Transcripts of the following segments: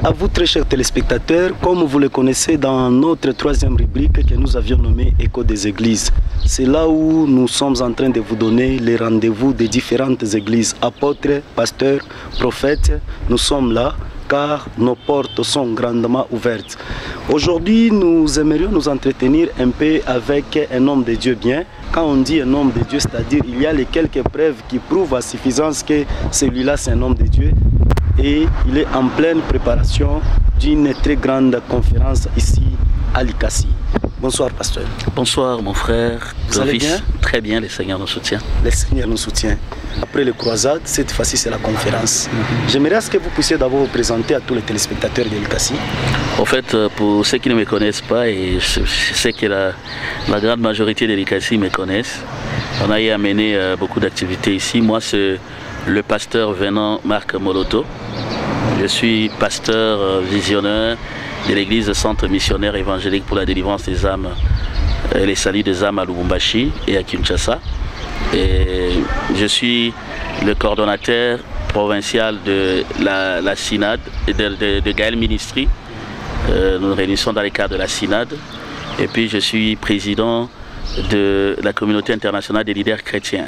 À vous très chers téléspectateurs, comme vous le connaissez dans notre troisième rubrique que nous avions nommée Écho des Églises. C'est là où nous sommes en train de vous donner les rendez-vous des différentes églises. Apôtres, pasteurs, prophètes, nous sommes là car nos portes sont grandement ouvertes. Aujourd'hui, nous aimerions nous entretenir un peu avec un homme de Dieu bien. Quand on dit un homme de Dieu, c'est-à-dire il y a les quelques preuves qui prouvent à suffisance que celui-là c'est un homme de Dieu. Et il est en pleine préparation d'une très grande conférence ici à Likasi. Bonsoir pasteur. Bonsoir mon frère. Vous allez bien? Très bien, le Seigneur nous soutient. Le Seigneur nous soutient. Après les croisades, cette fois-ci c'est la conférence. J'aimerais que vous puissiez d'abord vous présenter à tous les téléspectateurs de Likasi. En fait, pour ceux qui ne me connaissent pas, et je sais que la grande majorité de Likasi me connaissent, on a y amené beaucoup d'activités ici. Moi c'est le pasteur Venant Marc Moloto. Je suis pasteur visionnaire de l'église Centre Missionnaire Évangélique pour la délivrance des âmes et les saluts des âmes à Lubumbashi et à Kinshasa. Et je suis le coordonnateur provincial de la synode et de Gaël Ministry. Nous nous réunissons dans le cadre de la synode. Et puis je suis président de la communauté internationale des leaders chrétiens.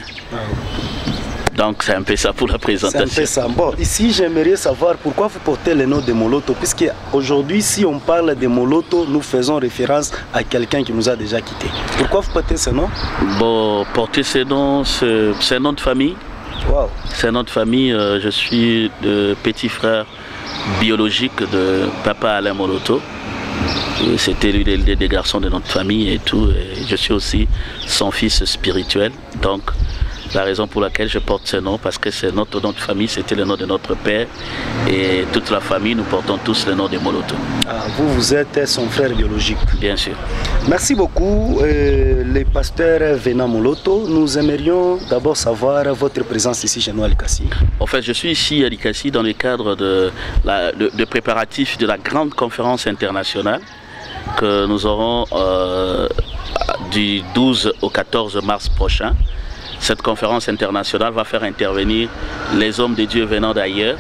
Donc c'est un peu ça pour la présentation. C'est un peu ça. Bon, ici j'aimerais savoir pourquoi vous portez le nom de Moloto, puisque aujourd'hui si on parle de Moloto, nous faisons référence à quelqu'un qui nous a déjà quittés. Pourquoi vous portez ce nom? Bon, porter ce nom, c'est un nom de famille. Wow. C'est un nom de famille. Je suis le petit frère biologique de papa Alain Moloto. C'était lui des garçons de notre famille et tout. Et je suis aussi son fils spirituel. Donc la raison pour laquelle je porte ce nom, parce que c'est notre nom de famille, c'était le nom de notre père. Et toute la famille, nous portons tous le nom de Moloto. Ah, vous êtes son frère biologique. Bien sûr. Merci beaucoup, les pasteurs Venant Moloto. Nous aimerions d'abord savoir votre présence ici chez nous à Likasi. En fait, je suis ici à Likasi dans le cadre de préparatifs de la grande conférence internationale que nous aurons du 12 au 14 mars prochain. Cette conférence internationale va faire intervenir les hommes de Dieu venant d'ailleurs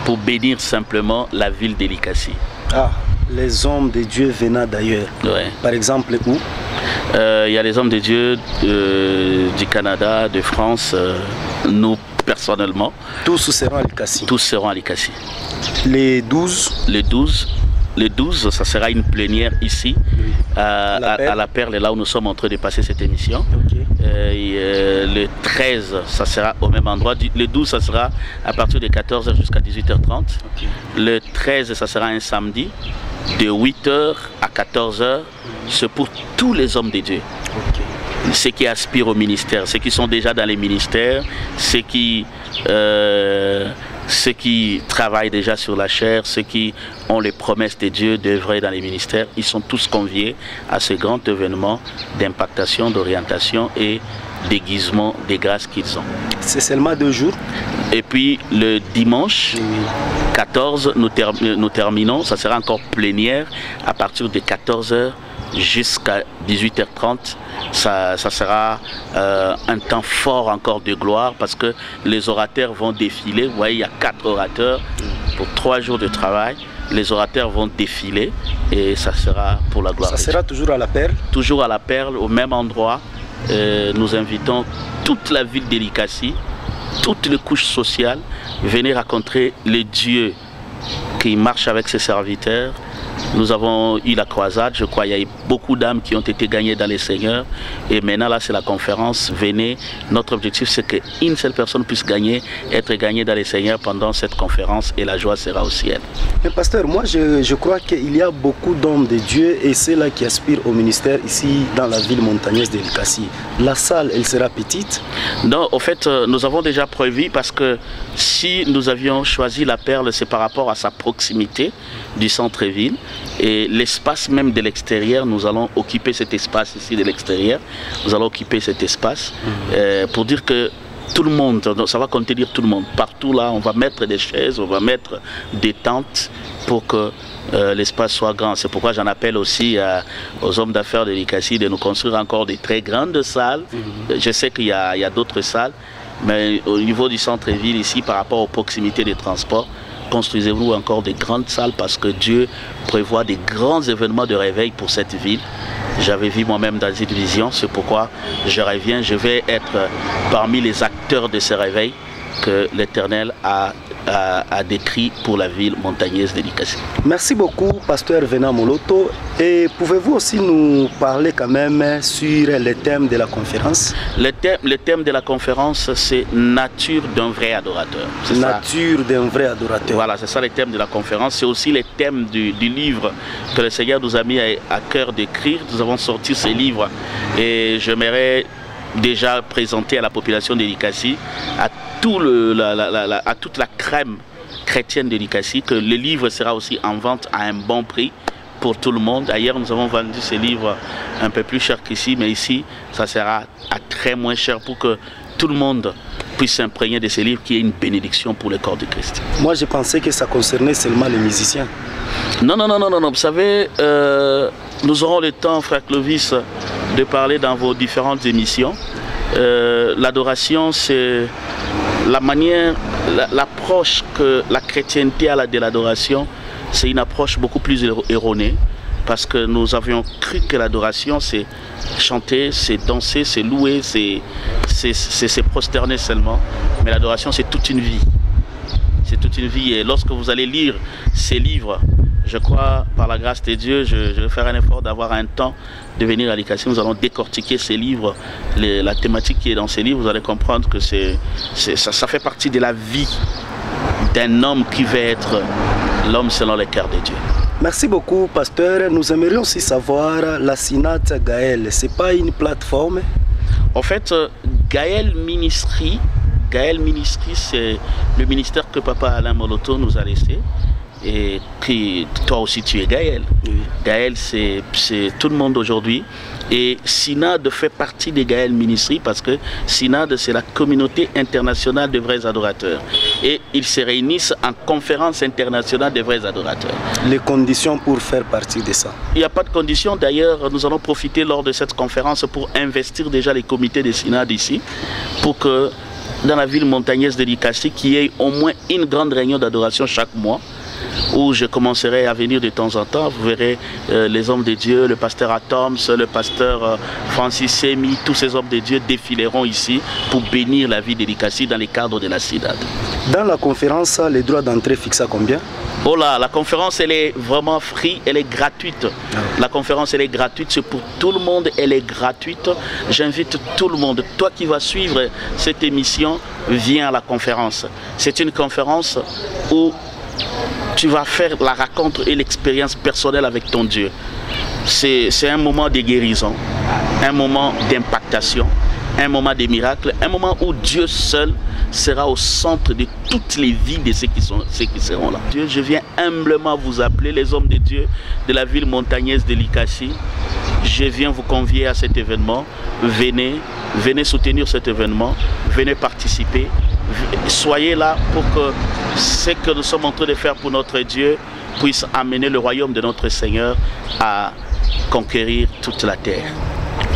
pour bénir simplement la ville de Likasi. Ah, les hommes de Dieu venant d'ailleurs. Ouais. Par exemple où? Il y a les hommes de Dieu du Canada, de France, nous personnellement. Tous seront à Likasi. Tous seront à Likasi. Les 12? Le 12, ça sera une plénière ici, oui. à la Perle, là où nous sommes en train de passer cette émission. Okay. Le 13, ça sera au même endroit. Le 12, ça sera à partir de 14h jusqu'à 18h30. Okay. Le 13, ça sera un samedi, de 8h à 14h. C'est pour tous les hommes de Dieu. Okay. Ceux qui aspirent au ministère, ceux qui sont déjà dans les ministères, ceux qui travaillent déjà sur la chair, ceux qui ont les promesses de Dieu d'œuvrer dans les ministères, ils sont tous conviés à ce grand événement d'impactation, d'orientation et d'aiguisement des grâces qu'ils ont. C'est seulement 2 jours. Et puis le dimanche 14, nous terminons, ça sera encore plénière à partir de 14h jusqu'à 18h30. Ça sera un temps fort encore de gloire parce que les orateurs vont défiler. Vous voyez, il y a 4 orateurs pour 3 jours de travail. Les orateurs vont défiler et ça sera pour la gloire. Ça sera toujours à la Perle? Toujours à la Perle, au même endroit. Nous invitons toute la ville de Likasi, toutes les couches sociales, venir rencontrer les dieux qui marchent avec ses serviteurs. Nous avons eu la croisade, je crois, il y a eu beaucoup d'âmes qui ont été gagnées dans les Seigneurs. Et maintenant, là, c'est la conférence. Venez. Notre objectif, c'est qu'une seule personne puisse être gagnée dans les Seigneurs pendant cette conférence et la joie sera au ciel. Mais pasteur, moi, je crois qu'il y a beaucoup d'hommes de Dieu et c'est là qui aspirent au ministère ici dans la ville montagneuse de Likasi. La salle, elle sera petite? Non, au fait, nous avons déjà prévu parce que si nous avions choisi la Perle, c'est par rapport à sa proximité du centre-ville. Et l'espace même de l'extérieur, nous allons occuper cet espace ici de l'extérieur. Nous allons occuper cet espace pour dire que tout le monde, ça va contenir tout le monde. Partout là, on va mettre des chaises, on va mettre des tentes pour que l'espace soit grand. C'est pourquoi j'en appelle aussi aux hommes d'affaires de Likasi de nous construire encore des très grandes salles. Je sais qu'il y a d'autres salles, mais au niveau du centre-ville ici, par rapport aux proximités des transports, construisez-vous encore des grandes salles parce que Dieu prévoit des grands événements de réveil pour cette ville. J'avais vu moi-même dans cette vision, c'est pourquoi je reviens, je vais être parmi les acteurs de ce réveil que l'Éternel a décrit pour la ville montagneuse de Likasi. Merci beaucoup, Pasteur Venant Moloto. Et pouvez-vous aussi nous parler quand même sur les thèmes de la conférence? Le thème de la conférence, c'est nature d'un vrai adorateur. Nature d'un vrai adorateur. Voilà, c'est ça le thème de la conférence. C'est aussi le thème du livre que le Seigneur nous a mis à cœur d'écrire. Nous avons sorti ce livre et j'aimerais déjà présenter à la population de Likasi, à toute la crème chrétienne de Likasi, que le livre sera aussi en vente à un bon prix pour tout le monde. Ailleurs, nous avons vendu ces livres un peu plus cher qu'ici, mais ici, ça sera à très moins cher pour que tout le monde puisse s'imprégner de ces livres, qui est une bénédiction pour le corps de Christ. Moi, je pensais que ça concernait seulement les musiciens. Non. Vous savez, nous aurons le temps, frère Clovis, de parler dans vos différentes émissions. L'adoration, c'est la manière, l'approche que la chrétienté a de l'adoration, c'est une approche beaucoup plus erronée. Parce que nous avions cru que l'adoration, c'est chanter, c'est danser, c'est louer, c'est se prosterner seulement. Mais l'adoration, c'est toute une vie. C'est toute une vie. Et lorsque vous allez lire ces livres, je crois, par la grâce de Dieu, je vais faire un effort d'avoir un temps de venir à Likasi. Nous allons décortiquer ces livres, la thématique qui est dans ces livres. Vous allez comprendre que ça fait partie de la vie d'un homme qui veut être l'homme selon le cœur de Dieu. Merci beaucoup, pasteur. Nous aimerions aussi savoir la Synat Gaël. C'est pas une plateforme? En fait, Gaël Ministry, c'est le ministère que Papa Alain Moloto nous a laissé. Et toi aussi tu es Gaël. Oui. Gaël, c'est tout le monde aujourd'hui. Et Synad fait partie des Gaël Ministry parce que Synad, c'est la communauté internationale de vrais adorateurs. Et ils se réunissent en conférence internationale des vrais adorateurs. Les conditions pour faire partie de ça? Il n'y a pas de conditions. D'ailleurs, nous allons profiter lors de cette conférence pour investir déjà les comités de Synad ici, pour que dans la ville montagneuse de Likasi, qu'il y ait au moins une grande réunion d'adoration chaque mois, où je commencerai à venir de temps en temps. Vous verrez les hommes de Dieu, le pasteur Atoms, le pasteur Francis Semi, tous ces hommes de Dieu défileront ici pour bénir la vie de Likasi dans le cadre de la Synad. Dans la conférence, les droits d'entrée fixent à combien? Oh là, la conférence, elle est vraiment free, elle est gratuite. La conférence, elle est gratuite, c'est pour tout le monde, elle est gratuite. J'invite tout le monde. Toi qui vas suivre cette émission, viens à la conférence. C'est une conférence où tu vas faire la rencontre et l'expérience personnelle avec ton Dieu. C'est un moment de guérison, un moment d'impactation, un moment de miracle, un moment où Dieu seul sera au centre de toutes les vies de ceux qui seront là. Dieu, je viens humblement vous appeler, les hommes de Dieu de la ville montagneuse de Likasi. Je viens vous convier à cet événement. Venez soutenir cet événement, venez participer. Soyez là pour que ce que nous sommes en train de faire pour notre Dieu puisse amener le royaume de notre Seigneur à conquérir toute la terre.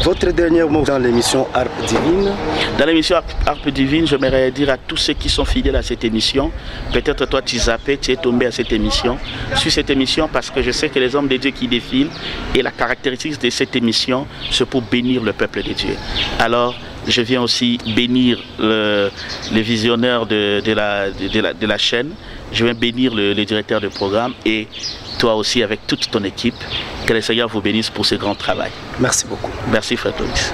Votre dernier mot dans l'émission Harpe Divine? Dans l'émission Harpe Divine, j'aimerais dire à tous ceux qui sont fidèles à cette émission, peut-être toi tu zappais, tu es tombé à cette émission. Suis cette émission parce que je sais que les hommes de Dieu qui défilent, et la caractéristique de cette émission, c'est pour bénir le peuple de Dieu. Alors, je viens aussi bénir les visionneurs de la chaîne. Je viens bénir le directeur de programme et toi aussi avec toute ton équipe. Que le Seigneur vous bénisse pour ce grand travail. Merci beaucoup. Merci, frère Clovis.